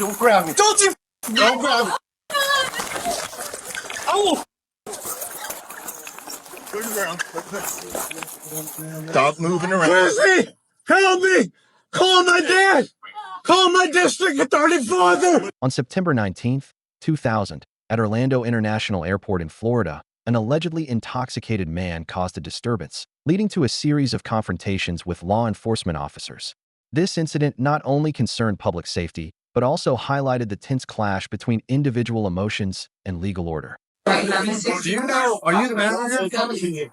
Don't grab me. Don't you don't grab me. Oh! Go to the ground. Stop moving around. Chrissy! Help me! Call my dad! Call my district authority father! On September 19th, 2000, at Orlando International Airport in Florida, an allegedly intoxicated man caused a disturbance, leading to a series of confrontations with law enforcement officers. This incident not only concerned public safety, but also highlighted the tense clash between individual emotions and legal order. Do you know, are you the manager?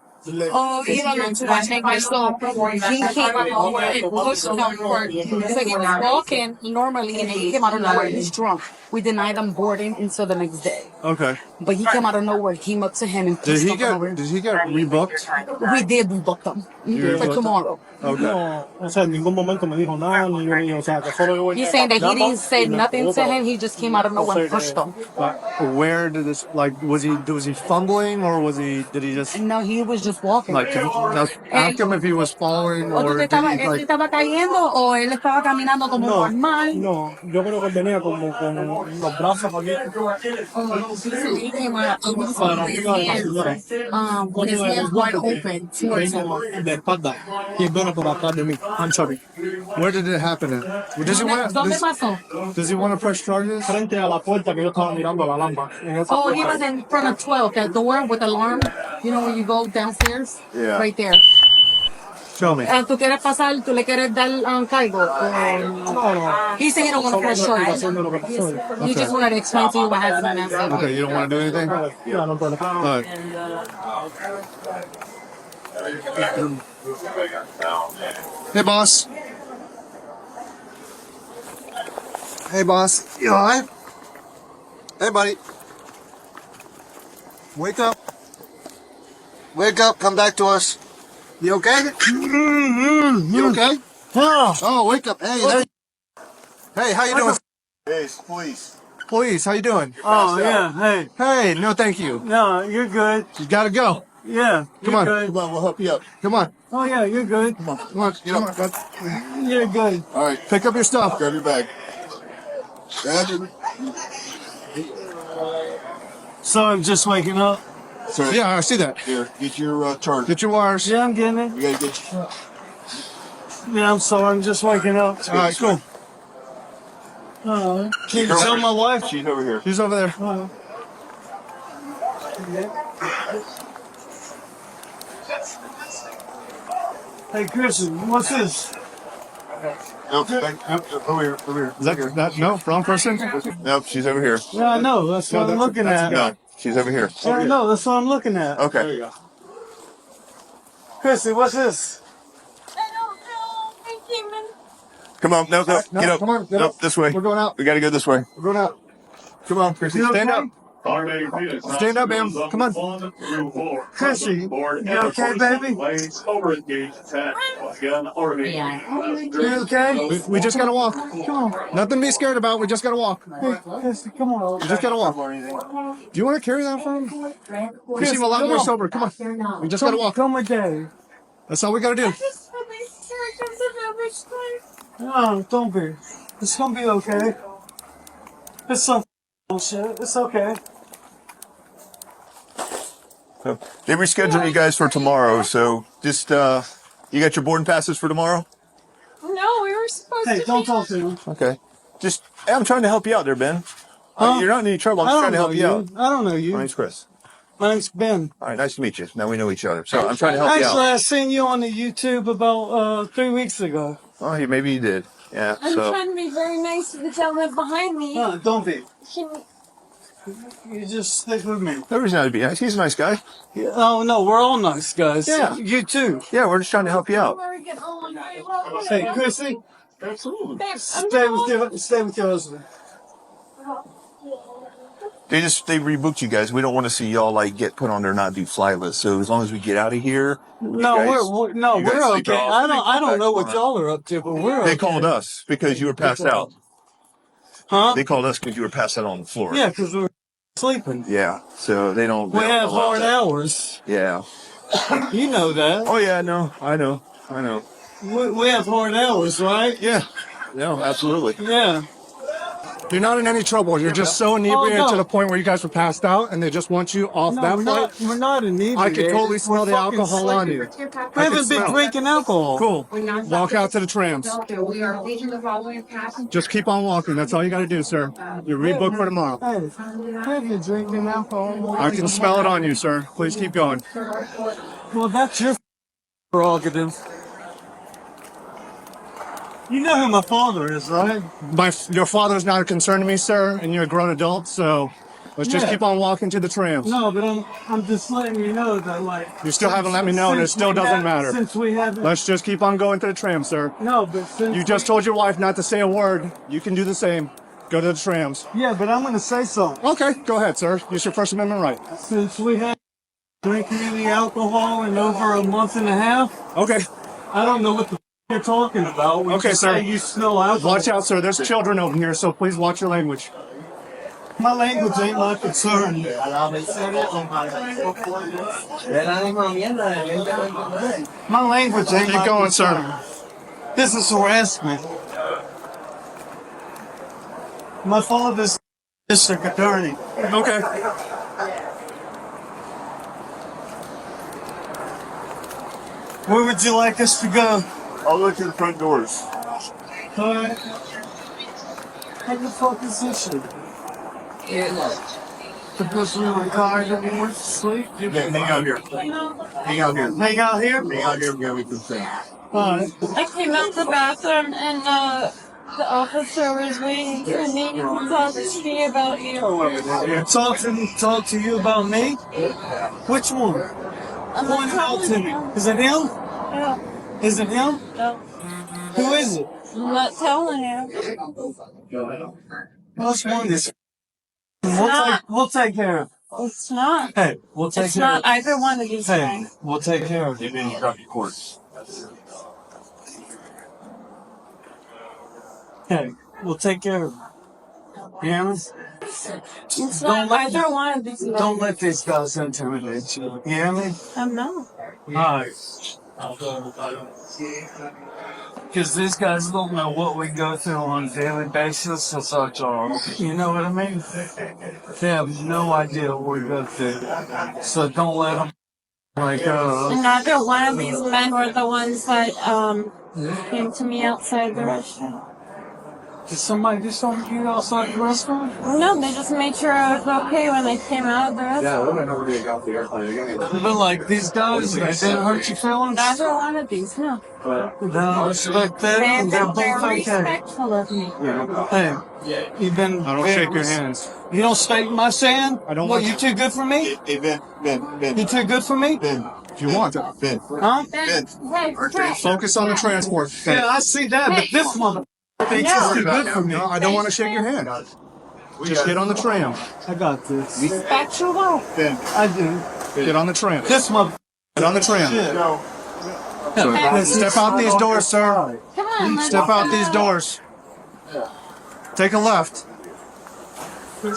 Oh, you don't know too much. Make my soul. He came out of nowhere and pushed him for it's like he was walking normally and he came out of nowhere. He's drunk. We denied him boarding until the next day. Okay. But he came out of nowhere, came up to him and pushed him over. Did he get rebooked? We did rebook him for tomorrow. Okay. No, o sea, en ningún momento me dijo nada, ni yo, o sea, que solo yo He's saying that he didn't say nothing to him. He just came out of nowhere and pushed him. Where did this, like, was he fumbling or did he just, No, he was just walking. like, ask him if he was falling ¿O tú or te did estaba, he, él like, estaba cayendo o él estaba caminando como normal? No, yo creo que venía como con los brazos aquí. He came out of with his hands wide open towards him. De espalda. Y viene por atrás de mí. I'm sorry. where did it happen in? ¿Dónde pasó? Does he want to press charges? Frente a la puerta que yo estaba mirando la lámpara. Oh, he was in front of 12, that door with alarm. You know when you go downstairs? Yeah. Right there. Show me. ¿Tú quieres pasar? ¿Tú le quieres dar cargo? No. He said he don't want to press charges. Haciendo lo que pasó. He just wanted to explain to you what happened. Okay, you don't want to do anything? Yeah, no problem. All right. Hey, boss. Hey, boss. You all right? Hey, buddy. Wake up. Wake up. Come back to us. You okay? You okay? Oh, wake up. Hey, hey, how you doing? Hey, police. Police, how you doing? Oh, yeah, hey. Hey, no thank you. No, you're good. You gotta go. Yeah, Come on. good. Come on, we'll help you up. Come on. Oh, yeah, you're good. Come on. Get up. You're good. All right, Pick up your stuff. grab your bag. Grab your. So I'm just waking up. Sorry. Yeah, I see that. Here, get your charger. Get your wires. Yeah, I'm getting it. You gotta get. Yeah, I'm sorry. I'm just waking up. All right, cool. Can you tell my wife? She's over here. He's over there. Hey, Chris, what's this? Nope, over here, over here. Is that no, wrong person? Nope, she's over here. Yeah, I know. That's what I'm looking at. No, she's over here. Yeah, I know. That's what I'm looking at. Okay. Chrissy, what's this? Come on, no, get up. Come on, get Nope, up. this way. We're going out. We gotta go this way. We're going out. Come on, Chrissy. Stand up. Stand up, ma'am. Come on. Chrissy, you okay, baby? You okay? We just gotta walk. Come on. Nothing to be scared about. We just gotta walk. Hey, Chrissy, come on. We just gotta walk. Do you want to carry that for him? You seem a lot more sober. Come on. We just gotta walk. Come with Daddy. That's all we gotta do. No, don't be. It's gonna be okay. It's some bullshit. It's okay. They rescheduled you guys for tomorrow, so just you got your boarding passes for tomorrow? No, we were supposed Hey, don't talk to him. Okay. Just hey, I'm trying to help you out there, Ben. You're not in any trouble. I'm just trying to help you out. I don't know My you. name's Chris. My name's Ben. All right, nice to meet you. Now we know each other. So I'm trying to help you Actually, out. I seen you on the YouTube about 3 weeks ago. Oh, maybe you did. Yeah. I'm So trying to be very nice to the gentleman behind me. Don't be. Can- You just stick with me. no reason not to be nice. He's a nice guy. Yeah, oh, no, we're all nice guys. Yeah. You too. Yeah, we're just trying to help you out. Where we get on very well. Hey, Chrissy, Absolutely. Babe, I'm stay with your husband. They rebooked you guys. We don't want to see y'all like get put on their not do fly list. So as long as we get out of here, No, you guys- we're you guys we're sleep okay. off. I don't know what Back y'all are up to, but we're They okay. called us because you were passed out. Huh? They called us because you were passed out on the floor. Yeah, because we're sleeping. Yeah. So they don't. We they don't have allow hard that. hours. Yeah. You know that. Oh yeah. No. I know. We have hard hours, right? Yeah. No. Absolutely. Yeah. You're not in any trouble. You're just so inebriated no. to the point where you guys were passed out, and they just want you off No, that we're flight. not. We're not inebriated. I can totally smell the We're fucking alcohol on you. sleeping. We haven't been drinking alcohol. Cool. Walk out to the trams. We are leaving the following passengers. Just keep on walking. That's all you got to do, sir. You're rebooked for tomorrow. Hey, we haven't been drinking alcohol. I can smell it on you, sir. Please keep going. Well, that's your prerogative. You know who my father is, right? Your father's not a concern to me, sir, and you're a grown adult, so let's just Yeah. keep on walking to the trams. No, but I'm just letting you know that, like... You still haven't let me know, and it still doesn't matter. Since we haven't... Let's just keep on going to the tram, sir. No, but since... You just told your wife not to say a word. You can do the same. Go to the trams. Yeah, but I'm going to say something. Okay, go ahead, sir. Use your First Amendment right. Since we haven't drinking any alcohol in over a month and a half, Okay. I don't know what the you're talking about. We Okay, just sir. say you smell alcohol. Watch out, sir. There's children over here, so please watch your language. My language ain't my concern. My language ain't Keep my going, concern. sir. This is harassment. My father's district attorney. Okay. Where would you like us to go? I'll look at the front doors. Alright. How the fuck is this shit? The person in my car that wants to sleep? Hang out here. Hang out here. Hang out here? Hang out here. Yeah, we can say. Alright. I came out the bathroom and the officer was waiting for me to talk to me about you. Talk to you about me? Which one? I'm Point it out to me. him. Is it him? No, Is it him? no, Who is it? I'm not telling you. Which one is it? not. We'll take care of it. It's not. Hey, we'll take It's care of not it. either one of these Hey, guys. we'll take care of it. And then you got your courts. Hey, we'll take care of it. You hear me? It's not either one of these guys. Don't let these guys intimidate you. You hear me? I'm not. Alright. Because these guys don't know what we go through on a daily basis as our job. You know what I mean? They have no idea what we go through. So don't let them, And neither one of these men were the ones that came to me outside the restaurant. did somebody do something to you outside the restaurant? No, they just made sure I was okay when they came out of the restaurant. Nobody got the airplane. But like these guys, they didn't hurt your feelings? Neither one of these, no. They don't respect that, They've and they're been both very okay. respectful of me. Hey, you've been. I don't very shake your hands. You don't shake my hand? I don't What, want you too good for me? Hey, Ben. You too good for me? Ben. If you want to. Ben. Huh? Hey, hey, Focus on the transport. Yeah, I see that, but this mother thinks it's too good for me. No, I don't want to shake your hand. Just get on the tram. I got this. respect your wife. Ben. I do. Get on the tram. This mother. Get on the tram. No. Step out these doors, sir. Come on, let's Step out go. these doors. Take a left. You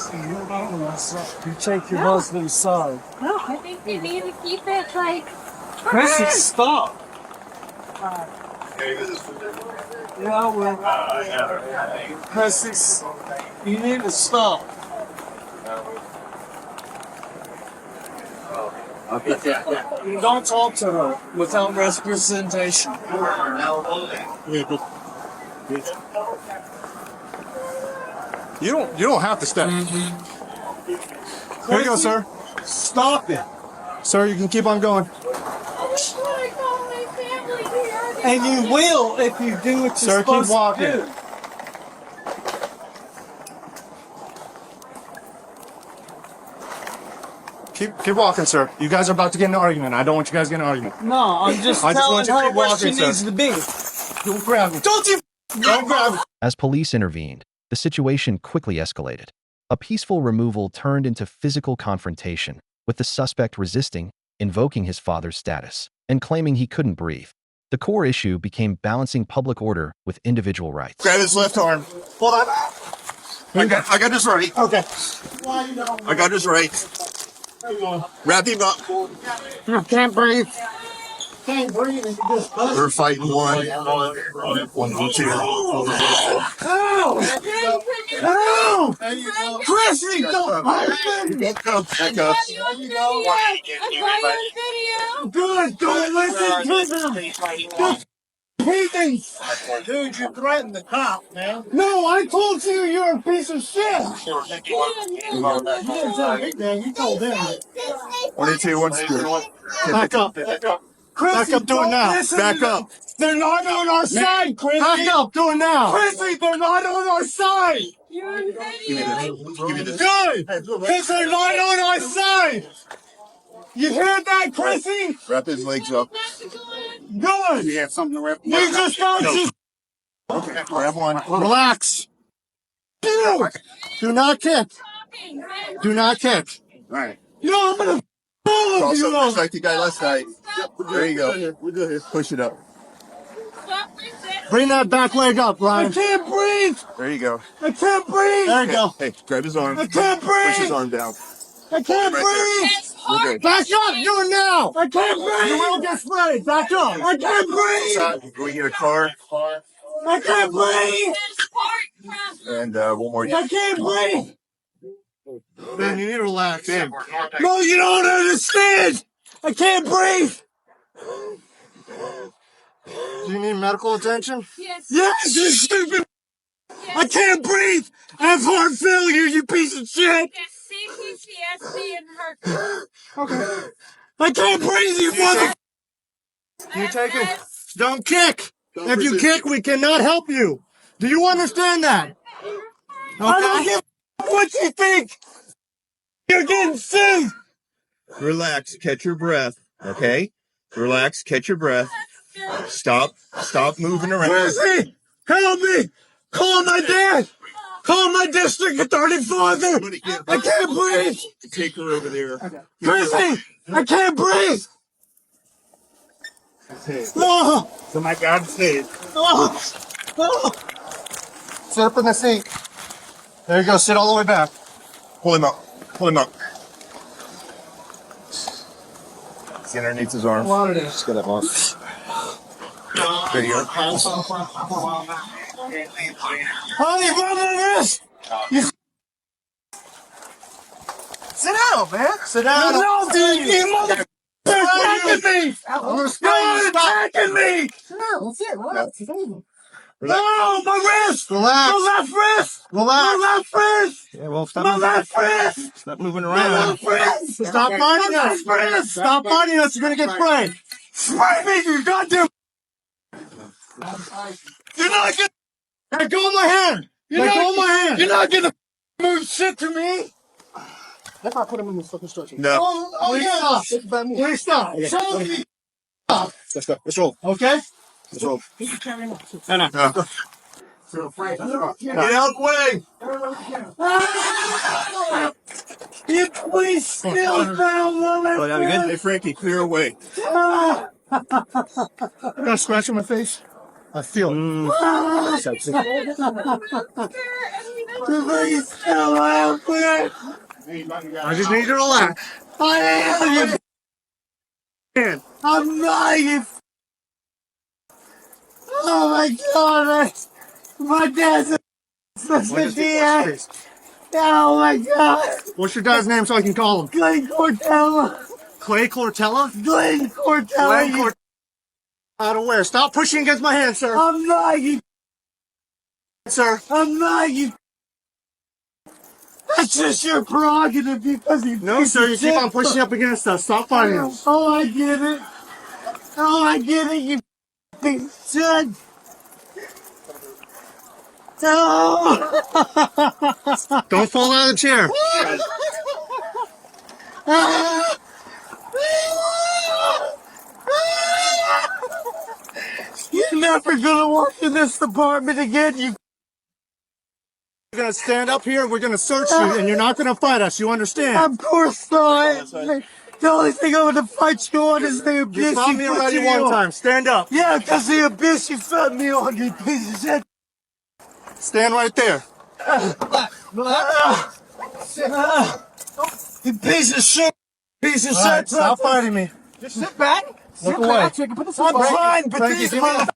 take your husband's side. No, I think you need to keep it like. Chrissy, stop. Yeah, I will. Chrissy, you need to stop. Don't talk to her without representation. You don't have to step. Here you go, sir. Stop it. Sir, you can keep on going. And you will if you do what you're Sir, keep supposed walking. to do. Keep walking, sir. You guys are about to get in an argument. I don't want you guys to get in an argument. No, I'm just I just telling want you to her keep where walking, she sir. needs to be. Don't grab me. Don't you Don't grab me. As police intervened, the situation quickly escalated. A peaceful removal turned into physical confrontation, with the suspect resisting, invoking his father's status, and claiming he couldn't breathe. The core issue became balancing public order with individual rights. Grab his left arm. Hold on. I got this right. Okay. I got this right. Wrap him up. I can't breathe. Can't breathe and you just bust. We're fighting one. One, two. Ow! Ow! No! There you go. Chrissy, don't hurt me! Back up. I got you on video. I got you on video. Good, don't listen to them! Heathens! Dude, you threatened the cop, man. No, I told you you're a piece of shit! You didn't tell me, man. You told them. 22, one secure. Back up. Back up, do it now. Back up. They're not on our side, Chrissy! Back up, do it now. Chrissy, they're not on our side! You're on video. Give me this. Good! Because they're not on our side! You heard that, Chrissy? Wrap his legs up. Good! You have something to wrap. We just got you! Okay, grab one. Relax. Do not kick. Do not kick. All right. No, I'm gonna all of Also, you! just like the guy last night. There you go. We're good here. Push it up. Bring that back leg up, I Ryan. can't breathe! There you go. I can't breathe! There you go. Hey, grab his arm. I can't Push his breathe! arm down. I can't Right breathe! We're good. Back up. Do it now. I can't You will breathe! get sprayed. Back up. I can't breathe! Can we get a car? I can't breathe! And one more. I can't breathe! Man, you need to relax. No, you don't understand! I can't breathe! Do you need medical attention? Yes. Yes, you stupid! I can't breathe! I have heart failure, you piece of shit! CPTSD and her. I can't breathe, you mother... You take it. Don't kick. If you kick, we cannot help you. Do you understand that? I don't give a what you think! You're getting sued! Relax. Catch your breath. Okay? Relax. Catch your breath. Stop moving around. Chrissy! Help me! Call my dad! Call my district attorney father! I can't breathe! Take her over there. Chrissy! I can't breathe! Oh, So my God saved. oh, oh. Sit up in the seat. There you go. Sit all the way back. Pull him up. Pull him up. See underneath his arm. What it is. Just get that off. There you go. Honey, run my wrist! Sit down, man. Sit down. No, dude, you mother... They're attacking me! I'm gonna You're attacking me! That's it. Relax. No, my wrist! Relax. My left wrist! Relax. My left wrist! Yeah, well, My left wrist! Stop moving My left wrist! Stop fighting My us. left wrist! Stop fighting us. You're gonna get sprayed. Spray me, you goddamn... You're not gonna... Let go of my hand. Let go of my hand. You're not gonna move shit to me! If I put him in this fucking stretcher. No. Oh Please yeah! stop. It's a bad move. Please stop. Show me! Let's go. Let's roll. Okay? Let's roll. No. Get out the way. You please still found woman! Hey, Frankie, clear away. Ah! I got a scratch on my face. I feel it. Please still out there! I just need you to relax. I am you! I'm not you! Oh my god! My dad's a DA! Oh my god! What's your dad's name so I can call him? Glenn Cortella! Clay Cortella? Glenn Cortella! Glenn Cortella. Out of where? Stop pushing against my hand, sir. I'm not you! Sir. I'm not you! That's just your prerogative because you... No, sir. You keep on pushing up against us. Stop fighting us. Oh, I get it! Oh, I get it, you f***ing shit! Oh! Don't fall out of the chair. You're never gonna work in this department again, you... You're gonna stand up here and we're gonna search you, and you're not gonna fight us. You understand? Of course not! The only thing I'm gonna fight you on is the abyss You fought me put already you one on. time. Stand up. Yeah, because the abyss you fed me on, you piece of shit! Stand right there. You piece of shit! Piece of All right, shit! stop fighting me. Just sit back! Look away. I'm trying, but Frankie, these give me mother...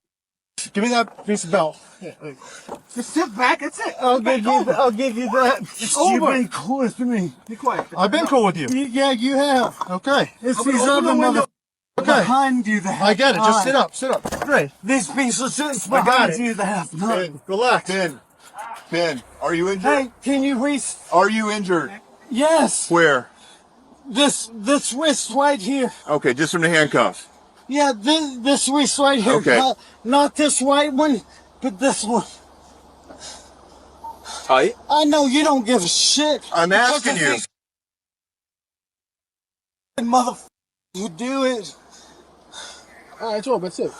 Give me that piece of belt. Just sit back. That's it. I'll give you that. You've been cool to me. Be quiet. I've been cool with you. Yeah, you have. Okay. It's these other motherfuckers behind you that have I get it. Just sit up. Sit up. Great. This piece of shit's I got behind it. you that have none. Ben, relax. Ben, are you injured? Hey, can you reach? Are you injured? Yes. Where? This wrist right here. Okay, just from the handcuffs. Yeah, this wrist right here. Okay. Not this right one, but this one. Tight? I know you don't give a shit. I'm asking you. Motherfucker, you do it. All right, it's over. That's it.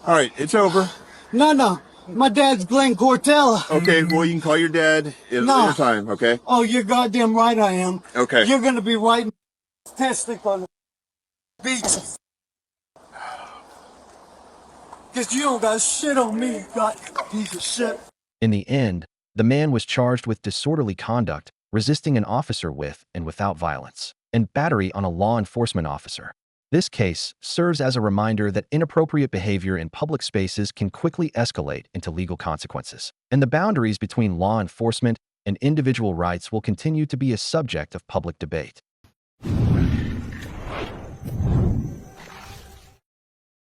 All right, it's over. No. My dad's Glenn Cortella. Okay, well, you can call your dad at No. later time, okay? Oh, you're goddamn right I am. Okay. You're gonna be right statistic on the beach. Cause you don't got shit on me, you got piece of shit. In the end, the man was charged with disorderly conduct, resisting an officer with and without violence, and battery on a law enforcement officer. This case serves as a reminder that inappropriate behavior in public spaces can quickly escalate into legal consequences, and the boundaries between law enforcement and individual rights will continue to be a subject of public debate.